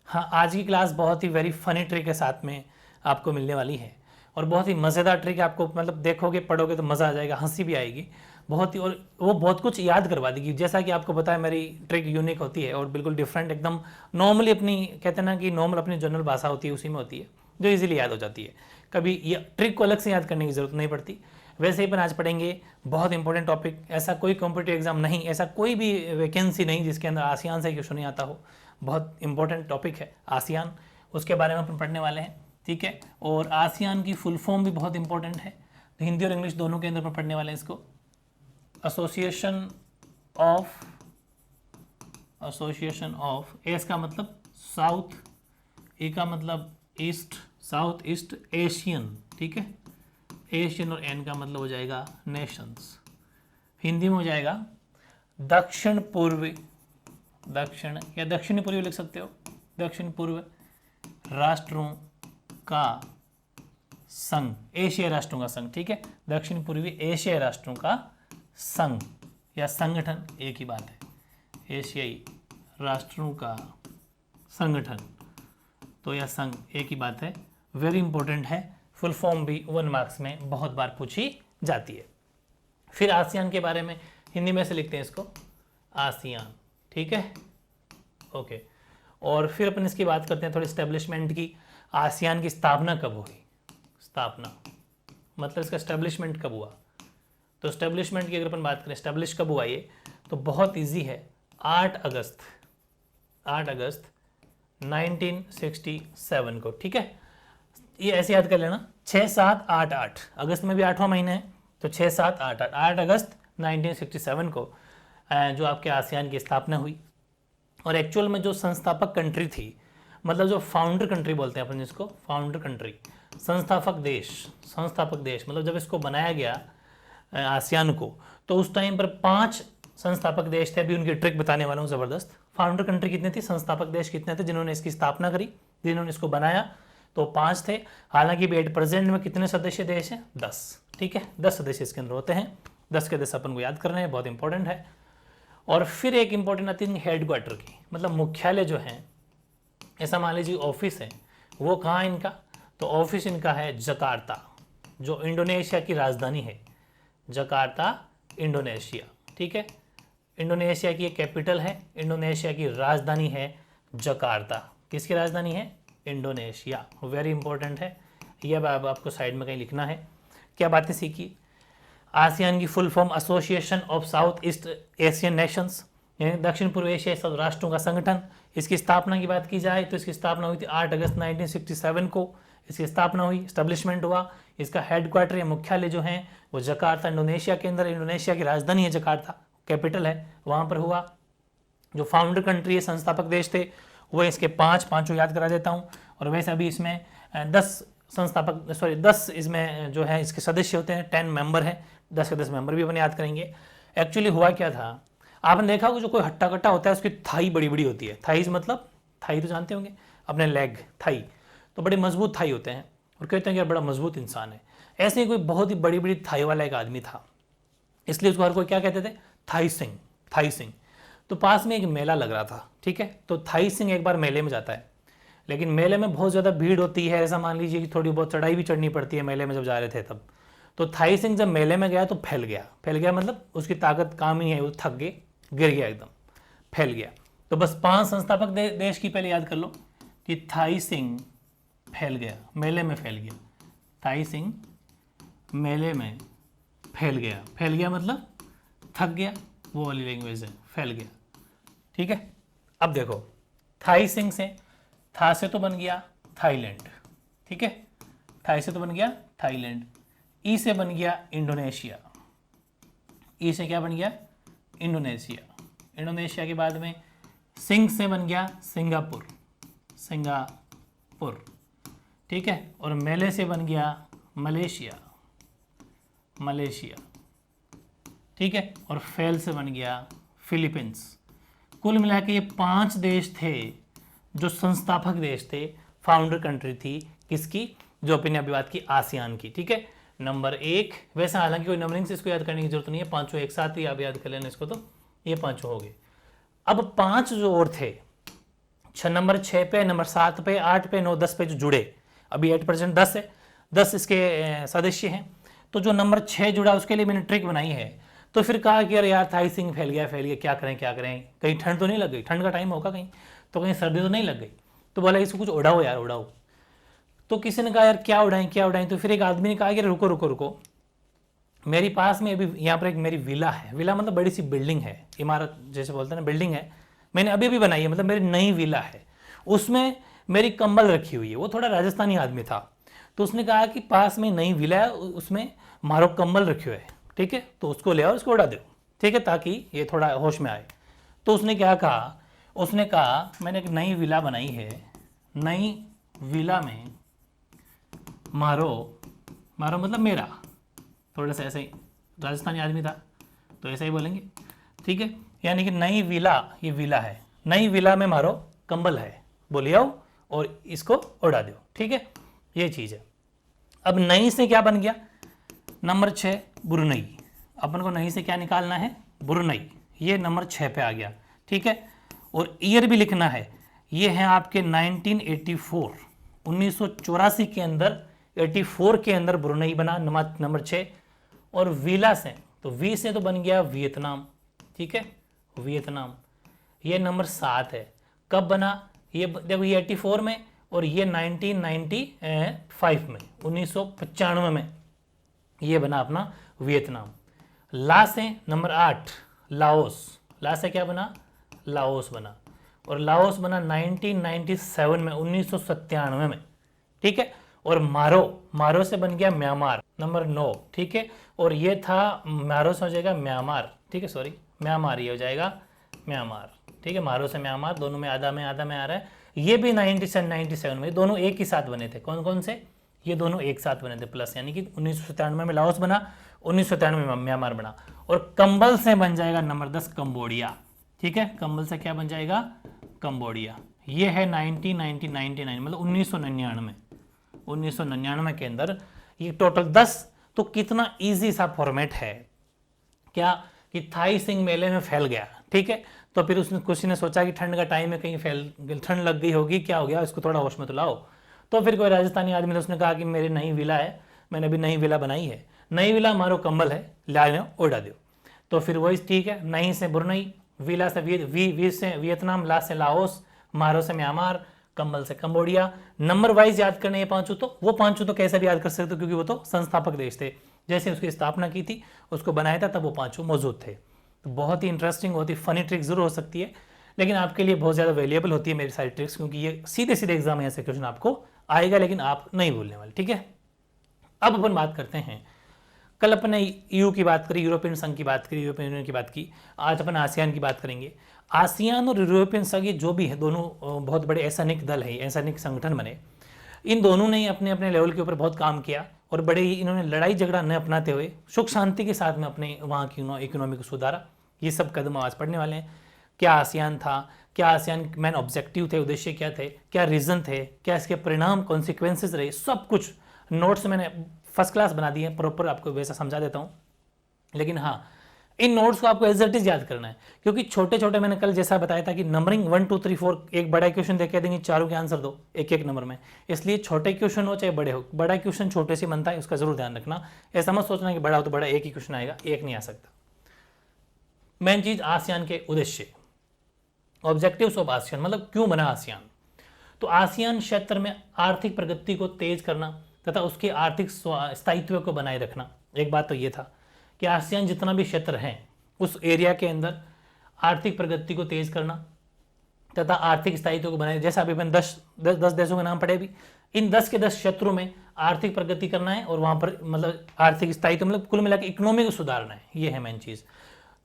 हाँ, आज की क्लास बहुत ही वेरी फनी ट्रिक के साथ में आपको मिलने वाली है और बहुत ही मज़ेदार ट्रिक है। आपको मतलब देखोगे पढ़ोगे तो मज़ा आ जाएगा, हंसी भी आएगी बहुत ही, और वो बहुत कुछ याद करवा देगी। जैसा कि आपको पता है मेरी ट्रिक यूनिक होती है और बिल्कुल डिफरेंट, एकदम नॉर्मली अपनी कहते हैं ना कि नॉर्मल अपनी जनरल भाषा होती है उसी में होती है, जो इजीली याद हो जाती है। कभी ये ट्रिक को अलग से याद करने की ज़रूरत नहीं पड़ती। वैसे ही अपन आज पढ़ेंगे बहुत इंपॉर्टेंट टॉपिक। ऐसा कोई कॉम्पिटिटिव एग्जाम नहीं, ऐसा कोई भी वैकेंसी नहीं जिसके अंदर आसियान से क्वेश्चन नहीं आता हो। बहुत इंपॉर्टेंट टॉपिक है आसियान, उसके बारे में अपन पढ़ने वाले हैं, ठीक है। और आसियान की फुल फॉर्म भी बहुत इंपॉर्टेंट है, तो हिंदी और इंग्लिश दोनों के अंदर अपन पढ़ने वाले हैं इसको। एसोसिएशन ऑफ, एस का मतलब साउथ, ए का मतलब ईस्ट, साउथ ईस्ट एशियन, ठीक है, एशियन, और एन का मतलब हो जाएगा नेशंस। हिंदी में हो जाएगा दक्षिण पूर्वी, दक्षिण या दक्षिणी पूर्वी लिख सकते हो, दक्षिण पूर्व राष्ट्रों का संघ, एशियाई राष्ट्रों का संघ, ठीक है। दक्षिण पूर्वी एशियाई राष्ट्रों का संघ या संगठन एक ही बात है, एशियाई राष्ट्रों का संगठन, तो यह संघ एक ही बात है। वेरी इंपॉर्टेंट है, फुल फॉर्म भी 1 मार्क्स में बहुत बार पूछी जाती है। फिर आसियान के बारे में हिंदी में से लिखते हैं इसको आसियान, ठीक है, ओके। और फिर अपन इसकी बात करते हैं थोड़ी एस्टेब्लिशमेंट की। आसियान की स्थापना कब हुई, स्थापना मतलब इसका एस्टेब्लिशमेंट कब हुआ। तो एस्टेब्लिशमेंट की अगर अपन बात करें, एस्टेब्लिश कब हुआ ये, तो बहुत इजी है, 8 अगस्त 1967 को, ठीक है। ये ऐसे याद कर लेना, 6 7 8 8, अगस्त में भी 8वां महीना है, तो 6 7 8 8, 8 अगस्त 1967 को जो आपके आसियान की स्थापना हुई। और एक्चुअल में जो संस्थापक कंट्री थी, मतलब जो फाउंडर कंट्री बोलते हैं अपन जिसको, फाउंडर कंट्री, संस्थापक देश मतलब जब इसको बनाया गया आसियान को, तो उस टाइम पर 5 संस्थापक देश थे। अभी उनकी ट्रिक बताने वाला हूँ ज़बरदस्त। फाउंडर कंट्री कितने थी, संस्थापक देश कितने थे जिन्होंने इसकी स्थापना करी, जिन्होंने इसको बनाया, तो 5 थे। हालांकि भी एट प्रेजेंट में कितने सदस्य देश हैं, 10, ठीक है, 10 सदस्य इसके अंदर होते हैं। 10 के 10 अपन को याद करना है, बहुत इंपॉर्टेंट है। और फिर एक इंपॉर्टेंट आती है हेडक्वार्टर की, मतलब मुख्यालय जो है, ऐसा मान लीजिए ऑफिस है, वो कहाँ है इनका, तो ऑफिस इनका है जकार्ता, जो इंडोनेशिया की राजधानी है, जकार्ता इंडोनेशिया, ठीक है। इंडोनेशिया की एक कैपिटल है, इंडोनेशिया की राजधानी है जकार्ता। किसकी राजधानी है, इंडोनेशिया। वेरी इंपॉर्टेंट है, यह आपको साइड में कहीं लिखना है। क्या बातें सीखी, आसियान की full form association of South east Asian Nations, यानी दक्षिण पूर्व एशियाई सब राष्ट्रों का संगठन। इसकी स्थापना की बात की जाए तो इसकी स्थापना हुई थी 8 अगस्त 1967 को, इसकी स्थापना हुई, एस्टेब्लिशमेंट हुआ। इसका हेडक्वार्टर या मुख्यालय जो है वो जकार्ता इंडोनेशिया के अंदर, इंडोनेशिया की राजधानी है जकार्ता, कैपिटल है, वहाँ पर हुआ। जो फाउंडर कंट्री है, संस्थापक देश थे, वो इसके पाँचों याद करा देता हूँ। और वैसे अभी इसमें 10 इसमें जो है इसके सदस्य होते हैं, 10 मेंबर हैं, 10 के 10 मेंबर भी अपन याद करेंगे। एक्चुअली हुआ क्या था, आपने देखा होगा जो कोई हट्टा कट्टा होता है उसकी थाई बड़ी बड़ी होती है। थाईज मतलब, थाई तो जानते होंगे अपने, लेग, थाई, तो बड़े मजबूत थाई होते हैं और कहते हैं कि यार बड़ा मजबूत इंसान है। ऐसे ही कोई बहुत ही बड़ी बड़ी थाई वाला एक आदमी था, इसलिए उसको हर कोई क्या कहते थे, थाई सिंह। तो पास में एक मेला लग रहा था, ठीक है, तो थाई सिंह एक बार मेले में जाता है, लेकिन मेले में बहुत ज़्यादा भीड़ होती है, ऐसा मान लीजिए कि थोड़ी बहुत चढ़ाई भी चढ़नी पड़ती है मेले में जब जा रहे थे तब। तो थाई सिंह जब मेले में गया तो फैल गया मतलब उसकी ताकत काम ही है, वो थक गए, गिर गया, एकदम फैल गया। तो बस 5 संस्थापक देश की पहले याद कर लो कि थाई सिंह फैल गया, मेले में फैल गया, थाई सिंह मेले में फैल गया मतलब थक गया, वो वाली लैंग्वेज है, फैल गया, ठीक है। अब देखो, थाई सिंह से, था से तो बन गया थाईलैंड, ठीक है, थाई से तो बन गया थाईलैंड, ई से बन गया इंडोनेशिया, ई से क्या बन गया, इंडोनेशिया के बाद में सिंह से बन गया सिंगापुर, ठीक है, और मेले से बन गया मलेशिया, ठीक है, और फेल से बन गया फिलीपींस। कुल मिला के ये 5 देश थे जो संस्थापक देश थे, फाउंडर कंट्री थी किसकी, जो अपने अभी बात की आसियान की, ठीक है। नंबर 1, वैसे हालांकि कोई नंबरिंग से इसको याद करने की जरूरत नहीं है, 5 एक साथ ही आप याद कर लेना इसको, तो ये 5 हो गए। अब 5 जो और थे, नंबर 6 पे, नंबर 7 पे, 8 पे, 9, 10 पे जो जुड़े, अभी 8% 10 है, 10 इसके सदस्य हैं। तो जो नंबर 6 जुड़ा उसके लिए मैंने ट्रिक बनाई है। तो फिर कहा कि अरे यार थाई सिंह फैल गया, क्या करें, कहीं ठंड तो नहीं लग गई, ठंड का टाइम होगा कहीं, तो कहीं सर्दी तो नहीं लग गई। तो बोला इसको कुछ उड़ाओ यार, उड़ाओ। तो किसी ने कहा यार क्या उड़ाएं। तो फिर एक आदमी ने कहा कि रुको रुको रुको, मेरे पास में अभी यहाँ पर एक मेरी विला है। विला मतलब बड़ी सी बिल्डिंग है, इमारत जैसे बोलते हैं ना, बिल्डिंग है, मैंने अभी अभी बनाई है, मतलब मेरी नई विला है, उसमें मेरी कंबल रखी हुई है। वो थोड़ा राजस्थानी आदमी था, तो उसने कहा कि पास में नई विला है, उसमें मारो कंबल रखे हुए है, ठीक है, तो उसको ले आओ, उसको उड़ा दो, ठीक है, ताकि ये थोड़ा होश में आए। तो उसने क्या कहा, उसने कहा मैंने एक नई विला बनाई है, नई विला में मारो मतलब मेरा, थोड़ा सा ऐसे ही राजस्थानी आदमी था तो ऐसा ही बोलेंगे, ठीक है, यानी कि नई विला, ये विला है, नई विला में मारो कंबल है, बोले आओ और इसको उड़ा दो, ठीक है, ये चीज़ है। अब नई से क्या बन गया, नंबर 6 बुरनई, अपन को नई से क्या निकालना है, बुरनई, ये नंबर 6 पे आ गया, ठीक है। और ईयर भी लिखना है, ये है आपके 1984, 1984 के अंदर, 84 के अंदर बुरनई बना, नंबर 6। और विला से, तो वी से तो बन गया वियतनाम, ठीक है, वियतनाम, ये नंबर 7 है। कब बना, ये देखो ये 84 में और ये 1995 में, 1995 में ये बना अपना वियतनाम। ला से नंबर 8 लाओस, ला से क्या बना, लाओस बना, और लाओस बना 1997 में, 1997 में, ठीक है। और मारो से बन गया म्यांमार, नंबर 9, ठीक है। और ये था मारो से हो जाएगा म्यांमार, ठीक है, सॉरी म्यांमार, ये हो जाएगा म्यांमार, ठीक है। मारो से म्यांमार, दोनों में आधा में आ रहा है। ये भी 97 में, दोनों एक ही साथ बने थे। कौन कौन से, ये दोनों एक साथ बने थे प्लस, यानी कि 1997 में लाओस बना, 1997 में म्यांमार बना। और कंबल से बन जाएगा नंबर 10 कंबोडिया, ठीक है, कंबल से क्या बन जाएगा, कंबोडिया। ये है 1999 मतलब 1999 के अंदर ये टोटल 10। तो कितना इजी सा फॉर्मेट है क्या, कि थाई सिंह मेले में फैल गया, ठीक है। तो फिर उसने किसी ने सोचा कि ठंड का टाइम है, कहीं ठंड लग गई होगी, क्या हो गया, इसको थोड़ा होश में तो लाओ। तो फिर कोई राजस्थानी आदमी ने उसने कहा कि मेरी नई विला है, मैंने अभी नई विला बनाई है, नई विला मारो कंबल है, ला लो उड़ा दो। तो फिर वही ठीक है, नई से बुरनई, विला से वी से वियतनाम, ला से लाओस, मारो से म्यांमार, कंबल से कंबोडिया। नंबर वाइज याद करने ये पांचों, तो वो पांचों तो कैसे भी याद कर सकते हो, क्योंकि वो तो संस्थापक देश थे, जैसे उसकी स्थापना की थी, उसको बनाया था, तब वो पांचों मौजूद थे। तो बहुत ही इंटरेस्टिंग, बहुत ही फनी ट्रिक जरूर हो सकती है, लेकिन आपके लिए बहुत ज़्यादा वैल्यूएबल होती है मेरी सारी ट्रिक्स, क्योंकि ये सीधे सीधे एग्जाम में ऐसे क्वेश्चन आपको आएगा, लेकिन आप नहीं भूलने वाले, ठीक है। अब अपन बात करते हैं, कल अपने ईयू की बात करी, यूरोपियन संघ की बात करी, यूरोपियन यूनियन की बात की, आज अपन आसियान की बात करेंगे। आसियान और यूरोपियन संघ, ये जो भी है, दोनों बहुत बड़े ऐसानिक दल है, ऐसानिक संगठन बने। इन दोनों ने अपने अपने लेवल के ऊपर बहुत काम किया, और बड़े ही इन्होंने लड़ाई झगड़ा न अपनाते हुए सुख शांति के साथ में अपने वहाँ की इकोनॉमी को सुधारा। ये सब कदम आज पढ़ने वाले हैं। क्या आसियान था, क्या आसियान मेन ऑब्जेक्टिव थे, उद्देश्य क्या थे, क्या रीज़न थे, क्या इसके परिणाम कॉन्सिक्वेंसेस रहे, सब कुछ नोट्स मैंने फर्स्ट क्लास बना दिए हैं, प्रॉपर आपको वैसा समझा देता हूँ। लेकिन हाँ, इन नोट्स को आपको एज इट इज याद करना है, क्योंकि छोटे छोटे, मैंने कल जैसा बताया था कि नंबरिंग 1 2 3 4, एक बड़ा क्वेश्चन देके देंगे, चारों के आंसर दो एक एक नंबर में, इसलिए छोटे क्वेश्चन हो चाहे बड़े हो, बड़ा क्वेश्चन छोटे से बनता है, उसका जरूर ध्यान रखना। ऐसा मत सोचना कि बड़ा हो तो बड़ा एक ही क्वेश्चन आएगा, एक नहीं आ सकता। मेन चीज आसियान के उद्देश्य, ऑब्जेक्टिव्स ऑफ आसियान, मतलब क्यों बना आसियान। तो आसियान क्षेत्र में आर्थिक प्रगति को तेज करना तथा उसके आर्थिक स्थायित्व को बनाए रखना। एक बात तो ये था कि आसियान जितना भी क्षेत्र है उस एरिया के अंदर आर्थिक प्रगति को तेज करना तथा आर्थिक स्थायित्व को बनाए, जैसा अभी मैंने 10 देशों के नाम पढ़े भी, इन 10 के 10 क्षेत्रों में आर्थिक प्रगति करना है, और वहाँ पर मतलब आर्थिक स्थायित्व मतलब कुल मिलाकर इकोनॉमी को सुधारना है, ये है मेन चीज़।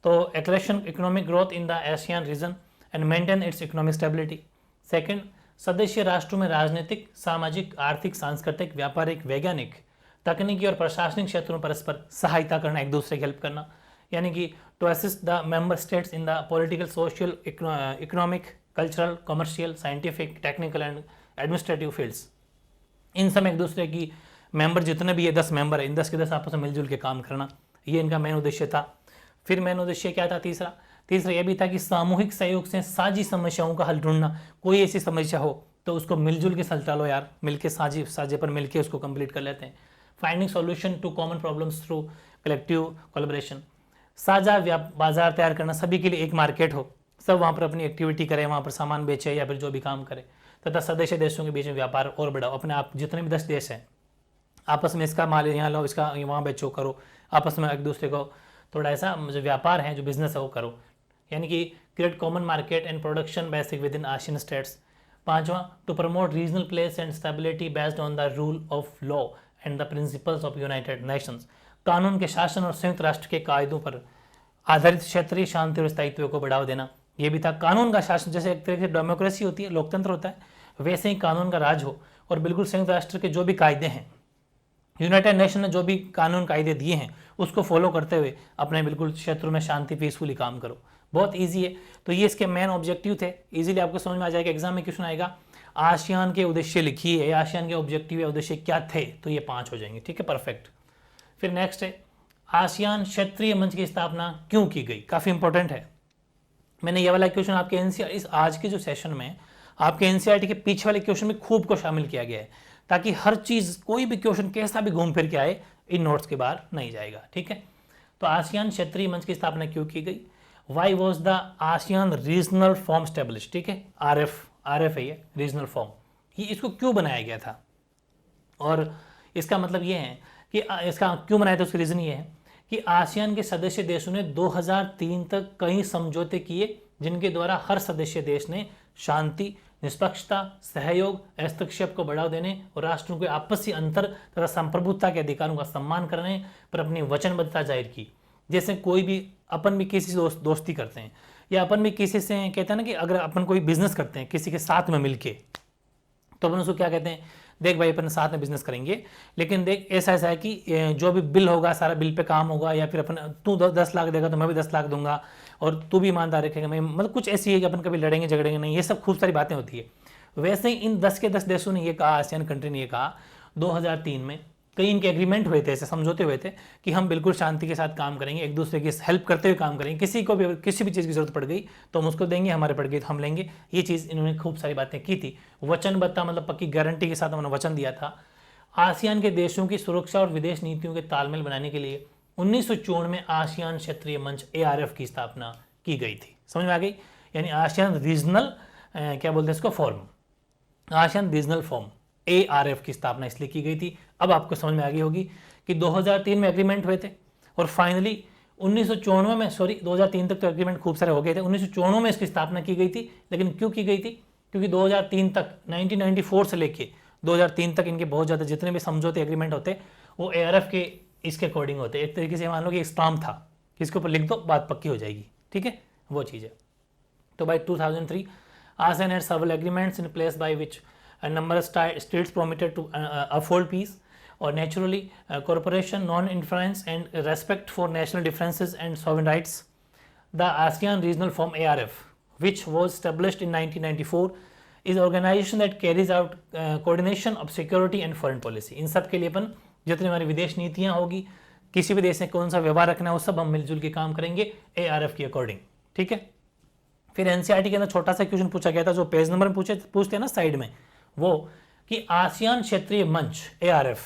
तो acceleration economic growth in the Asian region and maintain its economic stability. Second, सदस्य राष्ट्रों में राजनीतिक, सामाजिक, आर्थिक, सांस्कृतिक, व्यापारिक, वैज्ञानिक, तकनीकी और प्रशासनिक क्षेत्रों में परस्पर सहायता करना, एक दूसरे की हेल्प करना, यानी कि to assist the member states in the political, social, economic, cultural, commercial, scientific, technical and administrative fields. इन सब एक दूसरे की मेंबर जितने भी ये 10 मेंबर है, इन 10 के 10 आपस में मिलजुल के काम करना, ये इनका मेन उद्देश्य था। फिर मेन उद्देश्य क्या था, तीसरा यह भी था कि सामूहिक सहयोग से साझी समस्याओं का हल ढूंढना, कोई ऐसी समस्या हो तो उसको मिलजुल के हल चलो यार, मिलके साझे पर मिलके उसको कंप्लीट कर लेते हैं। Finding solution to common problems through collective collaboration, साझा बाजार तैयार करना, सभी के लिए एक मार्केट हो, सब वहाँ पर अपनी एक्टिविटी करें, वहाँ पर सामान बेचे या फिर जो भी काम करे, तथा सदस्य देशों के बीच में व्यापार और बढ़ाओ। अपने आप जितने भी 10 देश हैं आपस में इसका माल यहाँ लो, इसका वहाँ बेचो, करो आपस में एक दूसरे को थोड़ा ऐसा जो व्यापार है, जो बिजनेस है वो करो, यानी कि create common market and production basic within Asian states. पांचवा, to promote regional peace and stability based on the rule of law and the principles of United Nations, कानून के शासन और संयुक्त राष्ट्र के कायदों पर आधारित क्षेत्रीय शांति और स्थायित्व को बढ़ावा देना। ये भी था कानून का शासन, जैसे एक तरीके से डेमोक्रेसी होती है, लोकतंत्र होता है, वैसे ही कानून का राज हो और बिल्कुल संयुक्त राष्ट्र के जो भी कायदे हैं, यूनाइटेड नेशन ने जो भी कानून कायदे दिए हैं उसको फॉलो करते हुए अपने बिल्कुल क्षेत्रों में शांति पीसफुली काम करो। बहुत इजी है। तो ये इसके मेन ऑब्जेक्टिव थे, इजीली आपको समझ में आ जाएगा। एग्जाम में क्वेश्चन आएगा आसियान के उद्देश्य लिखिए, आसियान के ऑब्जेक्टिव या उद्देश्य क्या थे, तो ये 5 हो जाएंगे। ठीक है, परफेक्ट। फिर नेक्स्ट है आसियान क्षेत्रीय मंच की स्थापना क्यों की गई, काफ़ी इंपॉर्टेंट है। मैंने ये वाला क्वेश्चन आपके एनसीईआरटी इस आज के जो सेशन में आपके एनसीईआरटी के पीछे वाले क्वेश्चन में खूब को शामिल किया गया है, ताकि हर चीज़ कोई भी क्वेश्चन कैसा भी घूम फिर के आए इन नोट्स के बाहर नहीं जाएगा। ठीक है, तो आसियान क्षेत्रीय मंच की स्थापना क्यों की गई, why was the ASEAN regional form establish. ठीक है, आरएफ है ये रीजनल फॉर्म, ये इसको क्यों बनाया गया था, और इसका मतलब ये है कि इसका क्यों बनाया था, उसकी रीज़न ये है कि आसियान के सदस्य देशों ने 2003 तक कई समझौते किए जिनके द्वारा हर सदस्य देश ने शांति, निष्पक्षता, सहयोग, हस्तक्षेप को बढ़ावा देने और राष्ट्रों के आपसी अंतर तथा संप्रभुता के अधिकारों का सम्मान करने पर अपनी वचनबद्धता जाहिर की। जैसे कोई भी अपन भी किसी से दोस्ती करते हैं, या अपन भी किसी से कहते हैं ना कि अगर अपन कोई बिजनेस करते हैं किसी के साथ में मिलके, तो अपन उसको क्या कहते हैं, देख भाई अपन साथ में बिजनेस करेंगे, लेकिन देख ऐसा है कि जो भी बिल होगा सारा बिल पे काम होगा, या फिर अपन तू 10 लाख देगा तो मैं भी 10 लाख दूंगा, और तू भी ईमानदार रखेगा, मैं मतलब कुछ ऐसी है कि अपन कभी लड़ेंगे झगड़ेंगे नहीं, ये सब खूब सारी बातें होती है। वैसे ही इन 10 के 10 देशों ने ये कहा, आसियान कंट्री ने ये कहा 2003 में, कई इनके एग्रीमेंट हुए थे, ऐसे समझौते हुए थे कि हम बिल्कुल शांति के साथ काम करेंगे, एक दूसरे की हेल्प करते हुए काम करेंगे, किसी को भी किसी भी चीज़ की जरूरत पड़ गई तो हम उसको देंगे, हमारे पड़ गई तो हम लेंगे। ये चीज़ इन्होंने खूब सारी बातें की थी। वचनबद्धता मतलब पक्की गारंटी के साथ उन्होंने वचन दिया था। आसियान के देशों की सुरक्षा और विदेश नीतियों के तालमेल बनाने के लिए 1954 में आसियान क्षेत्रीय मंच ARF की स्थापना की गई थी। समझ में आ गई, यानी आसियान रीजनल क्या बोलते हैं इसको form, ASEAN regional form ARF की स्थापना इसलिए की गई थी। अब आपको समझ में आ गई होगी कि 2003 में एग्रीमेंट हुए थे और फाइनली 1994 में, सॉरी 2003 तक तो एग्रीमेंट खूब सारे हो गए थे, 1994 में इसकी स्थापना की गई थी। लेकिन क्यों की गई थी, क्योंकि 2003 तक 1994 से लेके 2003 तक इनके बहुत ज़्यादा जितने भी समझौते एग्रीमेंट होते वो ARF के इसके अकॉर्डिंग होते। एक तरीके से मान लो कि एक स्टाम्प था कि इसके ऊपर लिख दो बात पक्की हो जाएगी। ठीक है, वो चीज़ है। तो by 2003 ASEAN had several agreements in place by which a number of states permitted to uphold peace or naturally cooperation, non-interference and respect for national differences and sovereign rights. The ASEAN Regional Forum ARF, which was established in 1994, is an organization that carries out coordination of security and foreign policy. इन सब के लिए अपन जितनी हमारी विदेश नीतियाँ होगी, किसी भी देश से कौन सा व्यवहार रखना है, वो सब हम मिलजुल के काम करेंगे ARF के अकॉर्डिंग। ठीक है, फिर एनसीईआरटी के अंदर छोटा सा क्वेश्चन पूछा गया था, जो पेज नंबर में पूछते हैं ना साइड में, वो कि आसियान क्षेत्रीय मंच ARF,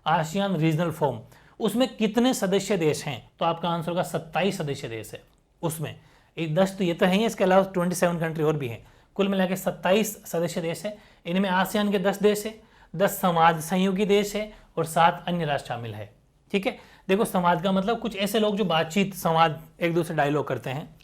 आसियान रीजनल फोरम, उसमें कितने सदस्य देश हैं, तो आपका आंसर होगा 27 सदस्य देश है उसमें। 10 तो ये तो है ही, इसके अलावा 27 कंट्री और भी हैं, कुल मिला के 27 सदस्य देश है। इनमें आसियान के 10 देश है, 10 समाज सहयोगी देश है और 7 अन्य राष्ट्र शामिल है। ठीक है, देखो समाज का मतलब कुछ ऐसे लोग जो बातचीत, संवाद, एक दूसरे डायलॉग करते हैं,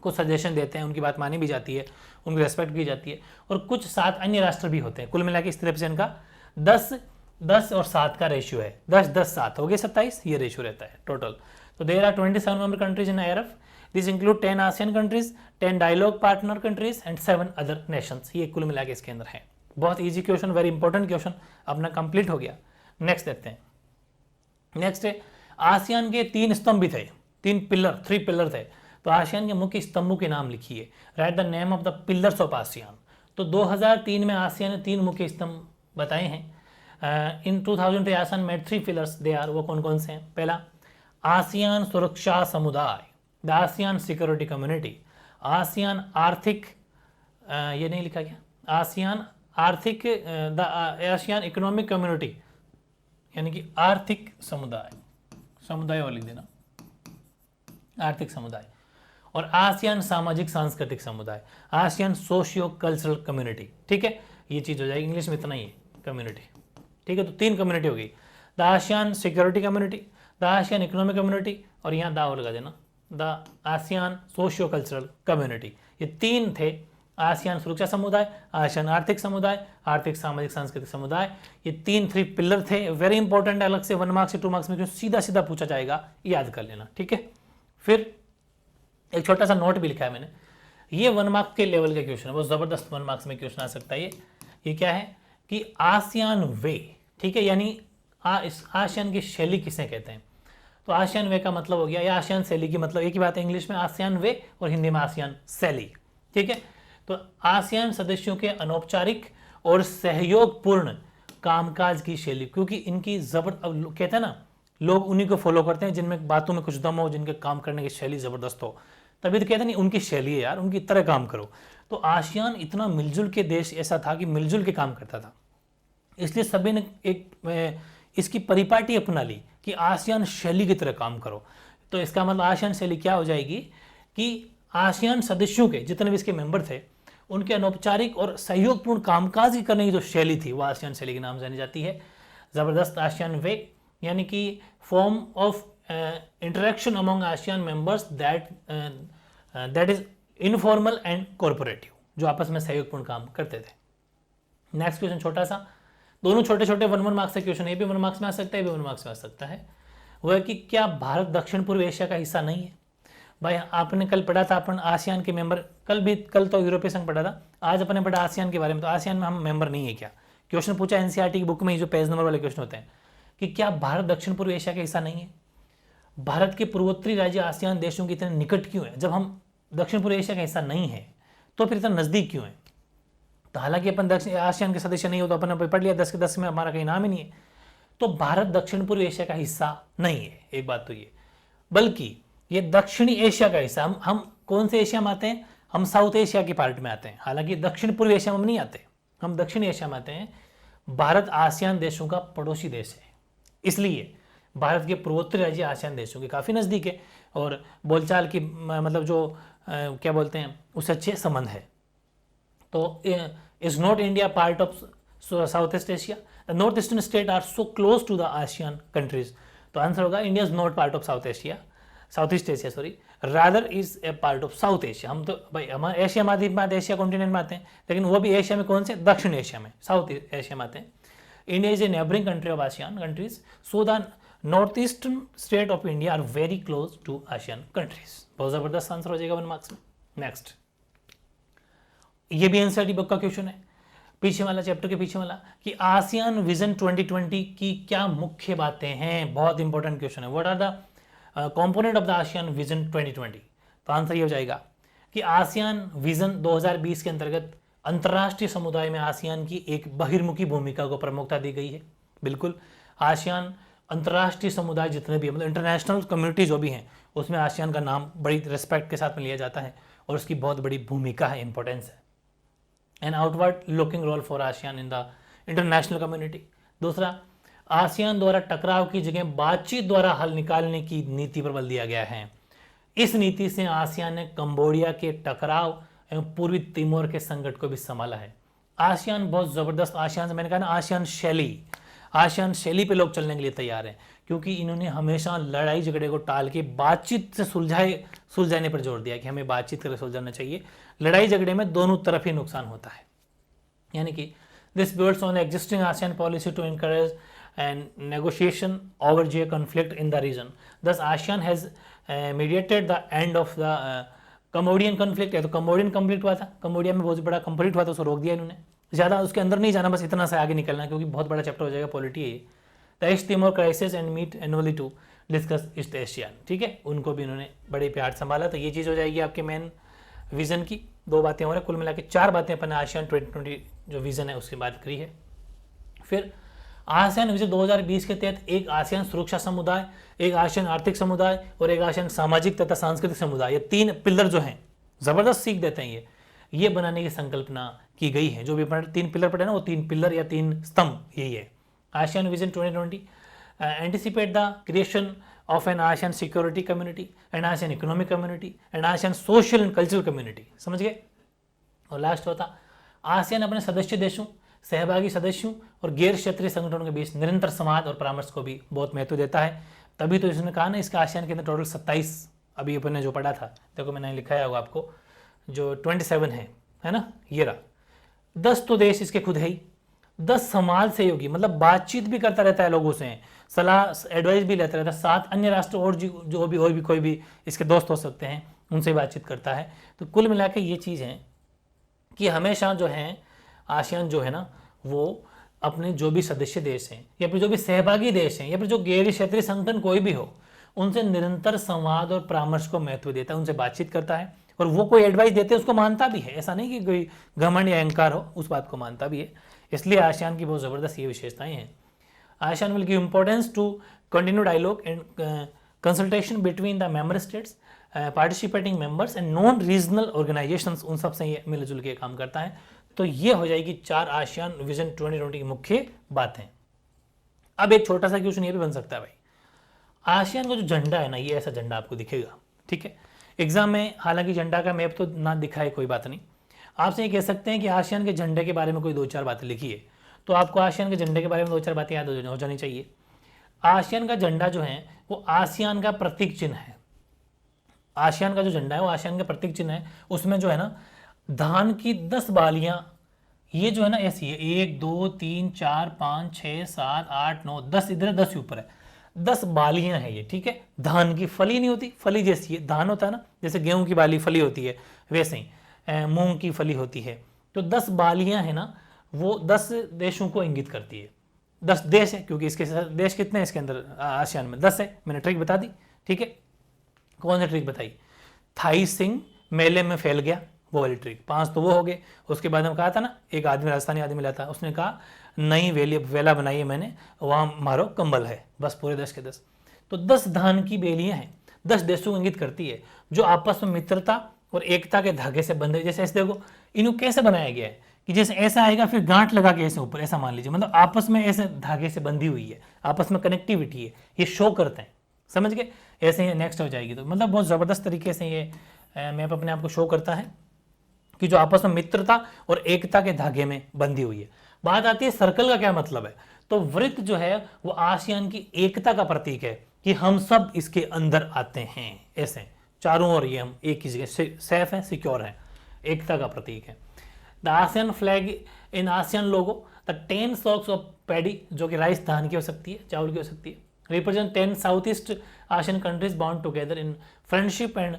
कुछ सजेशन देते हैं, उनकी बात मानी भी जाती है, उनकी रेस्पेक्ट की जाती है, और कुछ 7 अन्य राष्ट्र भी होते हैं। कुल मिला के इस तरफ से इनका 10 और 7 का रेशियो है, 10-10-7 हो गए 27, ये रेशियो रहता है टोटल। तो there are 27 member countries in ARF, this include 10 ASEAN countries, 10 dialogue partner countries and 7 other nations. ये कुल मिला के इसके अंदर है। बहुत easy question, very important question अपना कंप्लीट हो गया। नेक्स्ट देखते हैं। नेक्स्ट है आसियान के 3 स्तंभ भी थे, 3 पिलर थे। तो आसियान के मुख्य स्तंभों के नाम लिखिए, right the name of the pillars of ASEAN. तो 2003 में आसियान ने 3 मुख्य स्तंभ बताए हैं। In 2003 ASEAN made 3 pillars, they are, वो कौन कौन से हैं। पहला, आसियान सुरक्षा समुदाय, the ASEAN security community, ASEAN आर्थिक, ये नहीं लिखा गया, आसियान आर्थिक, द आसियान इकोनॉमिक कम्युनिटी यानी कि आर्थिक समुदाय, समुदाय और लिख देना, आर्थिक समुदाय, और आसियान सामाजिक सांस्कृतिक समुदाय, आसियान सोशियो कल्चरल कम्युनिटी। ठीक है, ये चीज़ हो जाएगी, इंग्लिश में इतना ही है कम्युनिटी। ठीक है, तो 3 कम्युनिटी हो गई, the ASEAN security community, the ASEAN economic community, और यहाँ दा लगा देना, the ASEAN socio cultural community. ये 3 थे, आसियान सुरक्षा समुदाय, आसियान आर्थिक समुदाय, आर्थिक सामाजिक सांस्कृतिक समुदाय। ये 3 पिलर थे, वेरी इंपॉर्टेंट, अलग से 1 मार्क्स से 2 मार्क्स में क्यों सीधा सीधा पूछा जाएगा, याद कर लेना। ठीक है, फिर एक छोटा सा नोट भी लिखा है मैंने, ये 1 मार्क्स के लेवल का क्वेश्चन है, बहुत ज़बरदस्त 1 मार्क्स में क्वेश्चन आ सकता है। ये क्या है कि आसियान वे, ठीक है, यानी इस आसियान की शैली किसे कहते हैं, तो आसियान वे का मतलब हो गया, या आसियान शैली की मतलब एक ही बात है, इंग्लिश में आसियान वे और हिंदी में आसियान शैली। ठीक है, तो आसियान सदस्यों के अनौपचारिक और सहयोगपूर्ण कामकाज की शैली, क्योंकि इनकी कहते हैं ना, लोग उन्हीं को फॉलो करते हैं जिनमें बातों में कुछ दम हो, जिनके काम करने की शैली ज़बरदस्त हो, तभी तो कहते हैं नहीं उनकी शैली है यार, उनकी तरह काम करो। तो आसियान इतना मिलजुल के देश ऐसा था कि मिलजुल के काम करता था, इसलिए सभी ने एक इसकी परिपाटी अपना ली कि आसियान शैली की तरह काम करो। तो इसका मतलब आसियान शैली क्या हो जाएगी कि आसियान सदस्यों के जितने भी इसके मेंबर थे, उनके अनौपचारिक और सहयोगपूर्ण कामकाज की करने की जो शैली थी वो आसियान शैली के नाम जानी जाती है। ज़बरदस्त आसियान वे यानी कि form of interaction among ASEAN members that is informal and corporative, जो आपस में सहयोगपूर्ण काम करते थे। नेक्स्ट क्वेश्चन छोटा सा, दोनों छोटे छोटे 1 मार्क्स के क्वेश्चन, ये भी 1 मार्क्स में आ सकता है, ये भी 1 मार्क्स में आ सकता है। वह कि क्या भारत दक्षिण पूर्व एशिया का हिस्सा नहीं है? भाई आपने कल पढ़ा था अपन आसियान के मेंबर, कल तो यूरोपीय संघ पढ़ा था, आज अपने पढ़ा आसियान के बारे में, तो आसियान में हम मेंबर नहीं है क्या? क्वेश्चन पूछा एनसीईआरटी की बुक में, जो पेज नंबर वाले क्वेश्चन होते हैं कि क्या भारत दक्षिण पूर्व एशिया का हिस्सा नहीं है? भारत के पूर्वोत्तरी राज्य आसियान देशों के इतने निकट क्यों है? जब हम दक्षिण पूर्व एशिया का हिस्सा नहीं है तो फिर इतना नज़दीक क्यों है? तो हालांकि अपन दक्षिण आसियान के सदस्य नहीं हो, तो अपन पढ़ लिया 10 के 10 में हमारा कहीं नाम ही नहीं है, तो भारत दक्षिण पूर्व एशिया का हिस्सा नहीं है, एक बात तो ये, बल्कि ये दक्षिणी एशिया का हिस्सा। हम कौन से एशिया में आते हैं? हम साउथ एशिया के पार्ट में आते हैं, हालांकि दक्षिण पूर्व एशिया में हम नहीं आते, हम दक्षिण एशिया में आते हैं। भारत आसियान देशों का पड़ोसी देश है, इसलिए भारत के पूर्वोत्तरी राज्य आसियान देशों के काफ़ी नज़दीक है और बोलचाल की मतलब जो क्या बोलते हैं उससे अच्छे संबंध है। तो is not India part of South East Asia? The north eastern state are so close to the ASEAN countries. तो आंसर होगा India is not part of South Asia, South East Asia sorry, rather is a part of South Asia. हम तो भाई हमारे Asia महाद्वीप में आते हैं, एशिया कॉन्टिनेंट में आते हैं, लेकिन वो भी एशिया में कौन से? दक्षिण एशिया में, साउथ एशिया में आते हैं। India is a neighbouring country of ASEAN countries, so the north eastern state of India are very close to ASEAN countries. बहुत ज़बरदस्त आंसर हो जाएगा 1 मार्क्स में। नेक्स्ट, ये भी एनसीईआरटी बुक का क्वेश्चन है, पीछे वाला चैप्टर के पीछे वाला, कि आसियान विजन 2020 की क्या मुख्य बातें हैं? बहुत इंपॉर्टेंट क्वेश्चन है। What are the component of the ASEAN vision 2020? तो आंसर ये हो जाएगा कि आसियान विजन 2020 के अंतर्गत अंतर्राष्ट्रीय समुदाय में आसियान की एक बहिर्मुखी भूमिका को प्रमुखता दी गई है। बिल्कुल, आसियान अंतर्राष्ट्रीय समुदाय जितने भी मतलब इंटरनेशनल कम्युनिटी जो भी हैं, उसमें आसियान का नाम बड़ी रिस्पेक्ट के साथ में लिया जाता है और उसकी बहुत बड़ी भूमिका है, इंपॉर्टेंस है। An outward looking role for ASEAN in the international community. दूसरा, आसियान द्वारा टकराव की जगह बातचीत द्वारा हल निकालने की नीति पर बल दिया गया है। इस नीति से आसियान ने कंबोडिया के टकराव एवं पूर्वी तिमोर के संकट को भी संभाला है। आसियान बहुत ज़बरदस्त, आसियान से मैंने कहा ना, आसियान शैली पे लोग चलने के लिए तैयार हैं, क्योंकि इन्होंने हमेशा लड़ाई झगड़े को टाल के बातचीत से सुलझाने पर जोर दिया कि हमें बातचीत करके सुलझाना चाहिए। लड़ाई झगड़े में दोनों तरफ ही नुकसान होता है। यानी कि this builds on existing ASEAN policy to encourage and negotiation over J conflict in the region. Thus ASEAN has mediated the end of the Cambodian conflict. है तो कम्बोडियन कॉन्फ्लिक्ट हुआ था, कम्बोडिया में बहुत बड़ा कॉन्फ्लिक्ट हुआ था, उसको रोक दिया इन्होंने। ज़्यादा उसके अंदर नहीं जाना, बस इतना सा आगे निकलना, क्योंकि बहुत बड़ा चैप्टर हो जाएगा, पॉलिटी है। The East Timor crisis and meet annually to discuss East Asian, ठीक है, उनको भी इन्होंने बड़े प्यार संभाला। तो ये चीज़ हो जाएगी आपके मेन विजन की। 2 बातें हो रही हैं, कुल मिला के 4 बातें अपन आसियान 2020 जो विजन है उसकी बात करी है। फिर आसियान विजन 2020 के तहत एक आसियान सुरक्षा समुदाय, एक आसियान आर्थिक समुदाय और एक आसियान सामाजिक तथा सांस्कृतिक समुदाय, ये 3 पिलर जो हैं जबरदस्त सीख देते हैं ये बनाने की संकल्पना की गई है। जो भी 3 पिलर पढ़े ना, वो 3 पिलर या 3 स्तंभ यही है। ASEAN vision 2020 anticipate the creation of an ASEAN security community, an ASEAN economic community, an ASEAN social and cultural community. समझ गए। और लास्ट होता आसियान अपने सदस्य देशों, सहभागी सदस्यों और गैर क्षेत्रीय संगठनों के बीच निरंतर संवाद और परामर्श को भी बहुत महत्व देता है। तभी तो इसने कहा ना, इसका आसियान के अंदर टोटल 27, अभी अपन ने जो पढ़ा था, देखो मैंने लिखाया होगा आपको, जो 27 है ना, ये रहा। 10 तो देश इसके खुद है ही, 10 समाज सहयोगी, मतलब बातचीत भी करता रहता है लोगों से, सलाह एडवाइस भी लेता रहता है। 7 अन्य राष्ट्र और जो भी और भी कोई भी इसके दोस्त हो सकते हैं, उनसे बातचीत करता है। तो कुल मिला के ये चीज़ है कि हमेशा जो है आसियान जो है ना, वो अपने जो भी सदस्य देश हैं या फिर जो भी सहभागी देश हैं या फिर जो गैर क्षेत्रीय संगठन कोई भी हो, उनसे निरंतर संवाद और परामर्श को महत्व देता है, उनसे बातचीत करता है। और वो कोई एडवाइस देते हैं उसको मानता भी है, ऐसा नहीं कि कोई घमंड या अहंकार हो, उस बात को मानता भी है। इसलिए आसियान की बहुत ज़बरदस्त ये विशेषताएं हैं। ASEAN will give importance to continue dialogue and consultation between the member states, participating members and non regional organisations, उन सब से ये मिलजुल के काम करता है। तो ये हो जाएगी 4 आसियान विजन 2020 की मुख्य बातें। अब एक छोटा सा क्वेश्चन ये भी बन सकता है भाई, आसियान का जो झंडा है ना, ये ऐसा झंडा आपको दिखेगा, ठीक है। एग्जाम में हालांकि झंडा का मैप तो ना दिखाए, कोई बात नहीं, आपसे ये कह सकते हैं कि आसियान के झंडे के बारे में कोई 2-4 बातें लिखिए, तो आपको आसियान के झंडे के बारे में 2-4 बातें याद हो जानी चाहिए। आसियान का झंडा जो है वो आसियान का प्रतीक चिन्ह है। आसियान का जो झंडा है वो आसियान का प्रतीक चिन्ह है। उसमें जो है ना, धान की 10 बालियां, ये जो है ना ऐसी है, 1 2 3 4 5 6 7 8 9 10, इधर 10 ऊपर है, 10 बालियां है ये, ठीक है। धान की फली नहीं होती, फली जैसी है, धान होता है ना, जैसे गेहूं की बाली फली होती है, वैसे ही मूंग की फली होती है। तो 10 बालियां है ना, वो 10 देशों को इंगित करती है। 10 देश है, क्योंकि इसके देश कितने हैं इसके अंदर आसियान में, 10 है। मैंने ट्रिक बता दी, ठीक है। कौन सी ट्रिक बताई? थाई सिंह मेले में फैल गया, वो वाली ट्रिक। 5 तो वो हो गए। उसके बाद हम कहा था ना, एक आदमी राजस्थानी आदमी मिला था, उसने कहा नई वेला बनाई है मैंने, वहाँ मारो कंबल है, बस पूरे 10 के 10। तो 10 धान की बेलियां हैं, 10 देशों को इंगित करती है, जो आपस में मित्रता और एकता के धागे से बंधे। जैसे ऐसे देखो, इनको कैसे बनाया गया है कि जैसे ऐसा आएगा, फिर गांठ लगा के ऐसे ऊपर, ऐसा मान लीजिए, मतलब आपस में ऐसे धागे से बंधी हुई है, आपस में कनेक्टिविटी है, ये शो करते हैं, समझ गए। ऐसे ही नेक्स्ट हो जाएगी, तो मतलब बहुत ज़बरदस्त तरीके से ये मैप अपने आप को शो करता है कि जो आपस में मित्रता और एकता के धागे में बंधी हुई है। बात आती है सर्कल का क्या मतलब है, तो वृत्त जो है वो आसियान की एकता का प्रतीक है कि हम सब इसके अंदर आते हैं, ऐसे चारों ओर ये हम एक ही जगह सेफ है, सिक्योर है, एकता का प्रतीक है। The ASEAN flag in ASEAN logo, the 10 stalks of paddy, जो कि राइस धान की हो सकती है, चावल की हो सकती है, represent 10 South East ASEAN countries bound together in friendship and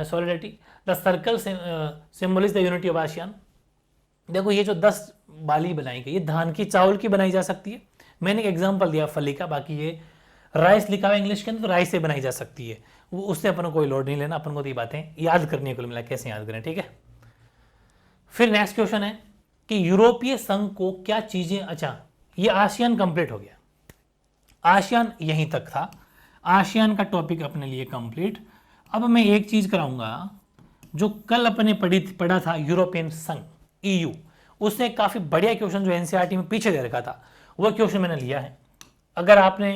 solidarity. The circle symbolise the unity of ASEAN. देखो ये जो 10 बाली बनाई गई, ये धान की, चावल की बनाई जा सकती है। मैंने एक एग्जांपल दिया फली का, बाकी ये राइस लिखा हुआ इंग्लिश के अंदर, तो राइस से बनाई जा सकती है, वो उससे अपन को कोई लोड नहीं लेना, अपन को तो ये बातें याद करनी है, कुल मिला कैसे याद करें, ठीक है। फिर नेक्स्ट क्वेश्चन है कि यूरोपीय संघ को क्या चीजें, अच्छा ये आसियान कंप्लीट हो गया, आसियान यहीं तक था, आसियान का टॉपिक अपने लिए कंप्लीट। अब मैं एक चीज कराऊंगा, जो कल अपने पढ़ा था यूरोपियन संघ, EU, उसने काफी बढ़िया क्वेश्चन जो NCERT में पीछे दे रखा था, वह क्वेश्चन मैंने लिया है। अगर आपने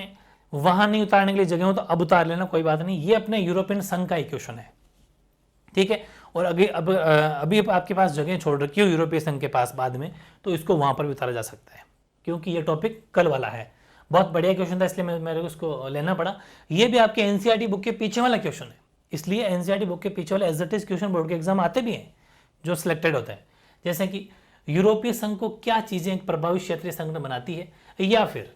वहां नहीं उतारने के लिए जगह हो तो अब उतार लेना, कोई बात नहीं। ये अपने यूरोपियन संघ का ही क्वेश्चन है, ठीक है। और अभी आपके पास जगह छोड़ रखी हो यूरोपीय संघ के पास बाद में, तो इसको वहां पर भी उतारा जा सकता है, क्योंकि ये टॉपिक कल वाला है। बहुत बढ़िया क्वेश्चन था, इसलिए मेरे को उसको लेना पड़ा। ये भी आपके NCERT बुक के पीछे वाला क्वेश्चन है, इसलिए NCERT बुक के पीछे वाले as it is question board के एग्जाम आते भी हैं जो सिलेक्टेड होते हैं। जैसे कि यूरोपीय संघ को क्या चीजें एक प्रभावी क्षेत्रीय संगठन बनाती है, या फिर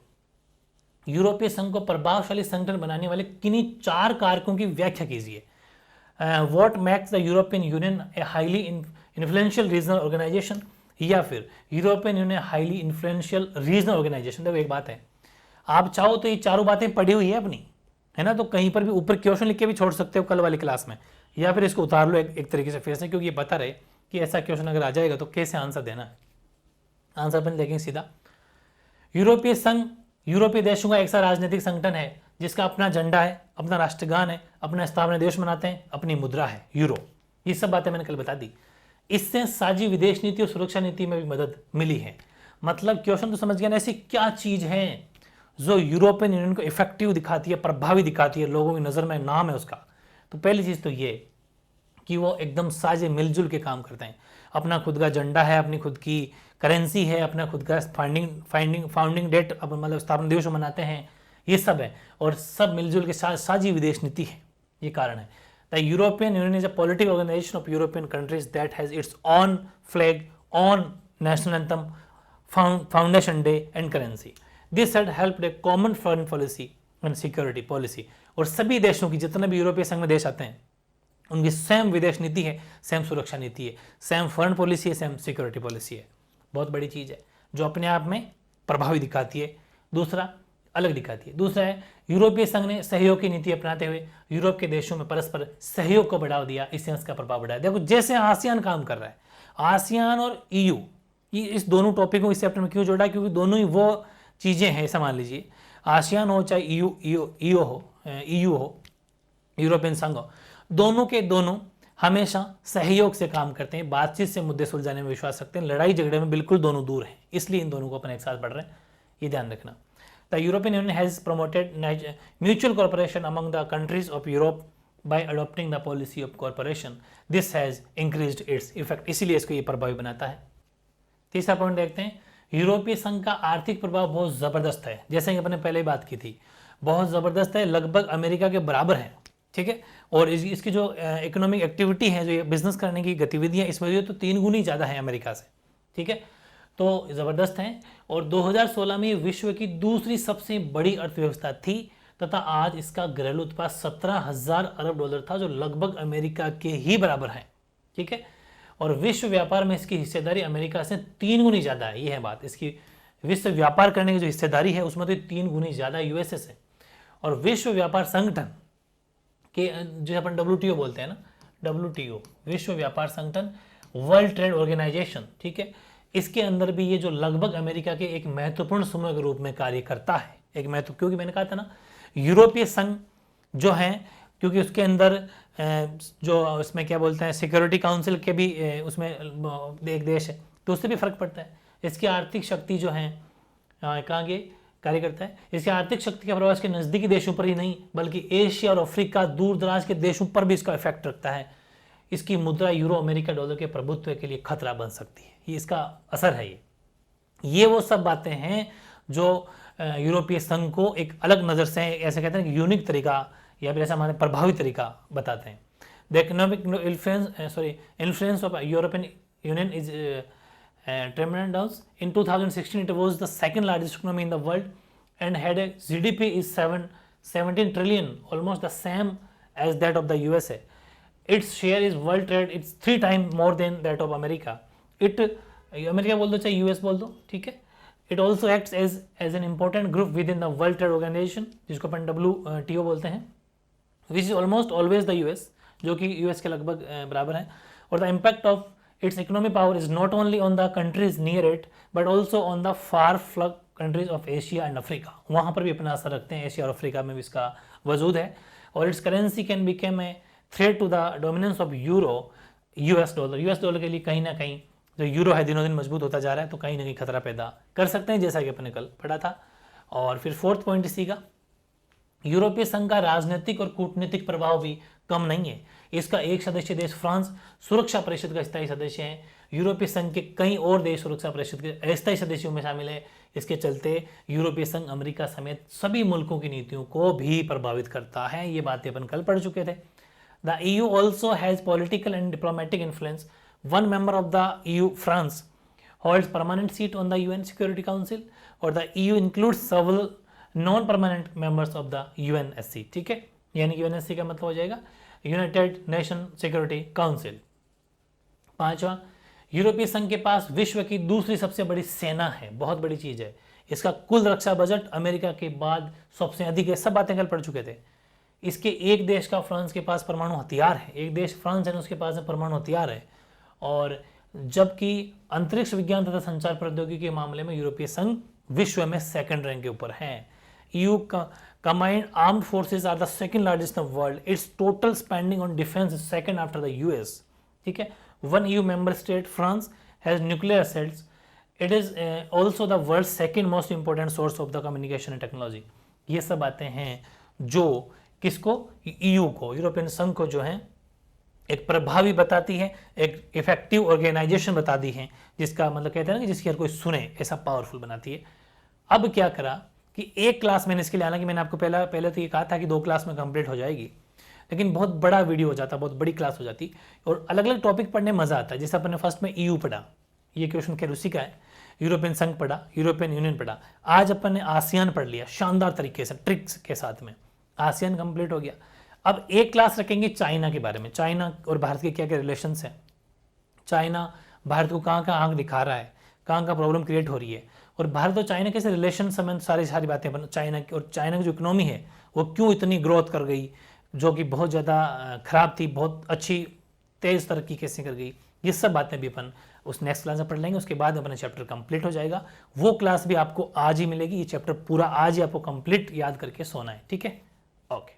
यूरोपीय संघ को प्रभावशाली संगठन बनाने वाले किन्हीं 4 कारकों की व्याख्या कीजिए। What makes the European Union a highly influential regional organisation, या फिर European Union highly influential regional organisation. देखो एक बात है, आप चाहो तो ये चारों बातें पढ़ी हुई है अपनी, है ना, तो कहीं पर भी ऊपर क्वेश्चन लिख के भी छोड़ सकते हो कल वाली क्लास में, या फिर इसको उतार लो एक तरीके से फिर से, क्योंकि ये बता रहे कि ऐसा क्वेश्चन अगर आ जाएगा तो कैसे आंसर देना है। आंसर अपन देखेंगे सीधा, यूरोपीय संघ यूरोपीय देशों का एक सा राजनीतिक संगठन है जिसका अपना झंडा है, अपना राष्ट्रगान है, अपना स्थापना दिवस मनाते हैं, अपनी मुद्रा है यूरो। ये सब बातें मैंने कल बता दी। इससे साझी विदेश नीति और सुरक्षा नीति में भी मदद मिली है। मतलब क्वेश्चन तो समझ गया ना, ऐसी क्या चीज है जो यूरोपियन यूनियन को इफेक्टिव दिखाती है, प्रभावी दिखाती है, लोगों की नज़र में नाम है उसका। तो पहली चीज़ तो ये कि वो एकदम साझे मिलजुल के काम करते हैं। अपना खुद का झंडा है, अपनी खुद की करेंसी है, अपना खुद का फाउंडिंग डेट अब मतलब स्थापना दिवस मनाते हैं, ये सब है। और सब मिलजुल के साथ साझी विदेश नीति है, ये कारण है। The European Union is a political organisation of European countries that has its own flag, own national anthem, foundation day and currency. This had helped a common foreign policy and security policy. और सभी देशों की, जितने भी यूरोपीय संघ में देश आते हैं, उनकी सेम विदेश नीति है, सेम सुरक्षा नीति है, सेम फॉरेन पॉलिसी है, सेम सिक्योरिटी पॉलिसी है। बहुत बड़ी चीज़ है जो अपने आप में प्रभावी दिखाती है। दूसरा अलग दिखाती है। दूसरा है यूरोपीय संघ ने सहयोग की नीति अपनाते हुए यूरोप के देशों में परस्पर सहयोग को बढ़ावा दिया, इससे इसका प्रभाव बढ़ाया। देखो जैसे आसियान काम कर रहा है, आसियान और ईयू, इस दोनों टॉपिक को इस चैप्टर में क्यों जोड़ा, क्योंकि दोनों ही वो चीज़ें हैं। ऐसा मान लीजिए आसियान हो चाहे ईयू हो, यूरोपियन संघ हो, दोनों के दोनों हमेशा सहयोग से काम करते हैं, बातचीत से मुद्दे सुलझाने में विश्वास रखते हैं, लड़ाई झगड़े में बिल्कुल दोनों दूर हैं। इसलिए इन दोनों को अपन एक साथ पढ़ रहे हैं, ये ध्यान रखना। The European union has promoted mutual corporation among the countries of Europe bye adopting the policy of corporation. This has increased its effect, इसीलिए इसको ये प्रभावी बनाता है। तीसरा पॉइंट देखते हैं, यूरोपीय संघ का आर्थिक प्रभाव बहुत ज़बरदस्त है। जैसे कि अपने पहले ही बात की थी, बहुत ज़बरदस्त है, लगभग अमेरिका के बराबर है, ठीक है। और इसकी जो इकोनॉमिक एक्टिविटी है, जो ये बिजनेस करने की गतिविधियाँ, इस वजह तो 3 गुनी ज़्यादा है अमेरिका से, ठीक है। तो ज़बरदस्त है। और 2016 में विश्व की दूसरी सबसे बड़ी अर्थव्यवस्था थी तथा आज इसका घरेलू उत्पाद 17,000 अरब डॉलर था, जो लगभग अमेरिका के ही बराबर है, ठीक है। और विश्व व्यापार में इसकी हिस्सेदारी अमेरिका से 3 गुनी ज़्यादा है। ये है बात, इसकी विश्व व्यापार करने की जो हिस्सेदारी है उसमें तो 3 गुनी ज़्यादा यूएसए से। और विश्व व्यापार संगठन के, जो अपन WTO बोलते हैं ना, WTO विश्व व्यापार संगठन, वर्ल्ड ट्रेड ऑर्गेनाइजेशन, ठीक है, इसके अंदर भी ये जो लगभग अमेरिका के एक महत्वपूर्ण समूह के रूप में कार्य करता है। एक महत्व, क्योंकि मैंने कहा था ना यूरोपीय संघ जो है, क्योंकि उसके अंदर जो उसमें क्या बोलते हैं सिक्योरिटी काउंसिल के भी उसमें एक देश है, तो उससे भी फर्क पड़ता है। इसकी आर्थिक शक्ति जो है कहाँ ये कार्य करता है, इसकी आर्थिक शक्ति का प्रभाव इसके नज़दीकी देशों पर ही नहीं बल्कि एशिया और अफ्रीका, दूर दराज के देशों पर भी इसका इफेक्ट रखता है। इसकी मुद्रा यूरो अमेरिका डॉलर के प्रभुत्व के लिए खतरा बन सकती है, ये इसका असर है। ये वो सब बातें हैं जो यूरोपीय संघ को एक अलग नज़र से, ऐसे कहते हैं कि यूनिक तरीका या फिर ऐसा माने प्रभावी तरीका बताते हैं। The economic influence of European Union is tremendous. In 2016 it was the second largest economy in the world and had a GDP is 17 trillion, almost the same as that of the USA. Its share is world trade, it's 3 times more than that of America. America बोल दो चाहे US बोल दो, ठीक है। It also acts as an important group within the World Trade Organization, जिसको अपन WTO बोलते हैं, which is almost always the US, जो कि US के लगभग बराबर है। और the impact of its economic power is not only on the countries near it but also on the far-flung countries of Asia and Africa. वहाँ पर भी अपना असर रखते हैं, एशिया और अफ्रीका में भी इसका वजूद है। और its currency can become a threat to the dominance of euro, US dollar के लिए कहीं ना कहीं जो यूरो है दिनों दिन मजबूत होता जा रहा है, तो कहीं ना कहीं खतरा पैदा कर सकते हैं, जैसा कि अपने कल पढ़ा था। और फिर 4th पॉइंट इसी का, यूरोपीय संघ का राजनीतिक और कूटनीतिक प्रभाव भी कम नहीं है। इसका एक सदस्य देश फ्रांस सुरक्षा परिषद का स्थायी सदस्य है। यूरोपीय संघ के कई और देश सुरक्षा परिषद के अस्थायी सदस्यों में शामिल है। इसके चलते यूरोपीय संघ अमेरिका समेत सभी मुल्कों की नीतियों को भी प्रभावित करता है। ये बातें अपन कल पढ़ चुके थे। The EU also has political and diplomatic influence. One member of the EU, France, holds permanent seat on the UN security council और the EU includes several non permanent members of the UNSC, ठीक है। यानी कि UNSC का मतलब हो जाएगा United nation security council. 5वां, यूरोपीय संघ के पास विश्व की दूसरी सबसे बड़ी सेना है, बहुत बड़ी चीज़ है। इसका कुल रक्षा बजट अमेरिका के बाद सबसे अधिक है। सब बातें कल पढ़ चुके थे। इसके एक देश का, फ्रांस के पास परमाणु हथियार है। एक देश फ्रांस है, उसके पास परमाणु हथियार है। और जबकि अंतरिक्ष विज्ञान तथा संचार प्रौद्योगिकी के मामले में यूरोपीय संघ विश्व में सेकंड रैंक के ऊपर है। EU combined armed forces are the second largest in the world. Its total spending on defense is second after the US. ठीक है, one EU member state France has nuclear assets. It is also the world's second most important source of the communication and technology. ये सब बातें हैं जो किसको, EU को, European संघ को जो है एक प्रभावी बताती है, एक इफेक्टिव ऑर्गेनाइजेशन बताती है, जिसका मतलब कहते हैं ना कि जिसकी हर कोई सुने, ऐसा पावरफुल बनाती है। अब क्या करा कि एक क्लास मैंने इसके लिए, हालांकि मैंने आपको पहले तो ये कहा था कि 2 क्लास में कंप्लीट हो जाएगी, लेकिन बहुत बड़ा वीडियो हो जाता, बहुत बड़ी क्लास हो जाती और अलग अलग टॉपिक पढ़ने में मजा आता है। जैसे अपने फर्स्ट में EU पढ़ा, ये क्वेश्चन खैर उसी का है, यूरोपियन संघ पढ़ा, यूरोपियन यूनियन पढ़ा, आज अपन ने आसियान पढ़ लिया शानदार तरीके से, ट्रिक्स के साथ में आसियान कंप्लीट हो गया। अब एक क्लास रखेंगे चाइना के बारे में, चाइना और भारत के क्या क्या रिलेशंस हैं, चाइना भारत को कहाँ कहाँ आंख दिखा रहा है, कहाँ कहाँ प्रॉब्लम क्रिएट हो रही है, और भारत और चाइना कैसे रिलेशन संबंध, सारी बातें अपन चाइना की, और चाइना की जो इकोनॉमी है वो क्यों इतनी ग्रोथ कर गई, जो कि बहुत ज़्यादा खराब थी, बहुत अच्छी तेज़ तरक्की कैसे कर गई, ये सब बातें भी अपन उस नेक्स्ट क्लास में पढ़ लेंगे। उसके बाद अपना चैप्टर कंप्लीट हो जाएगा। वो क्लास भी आपको आज ही मिलेगी, ये चैप्टर पूरा आज ही आपको कंप्लीट याद करके सोना है, ठीक है, ओके।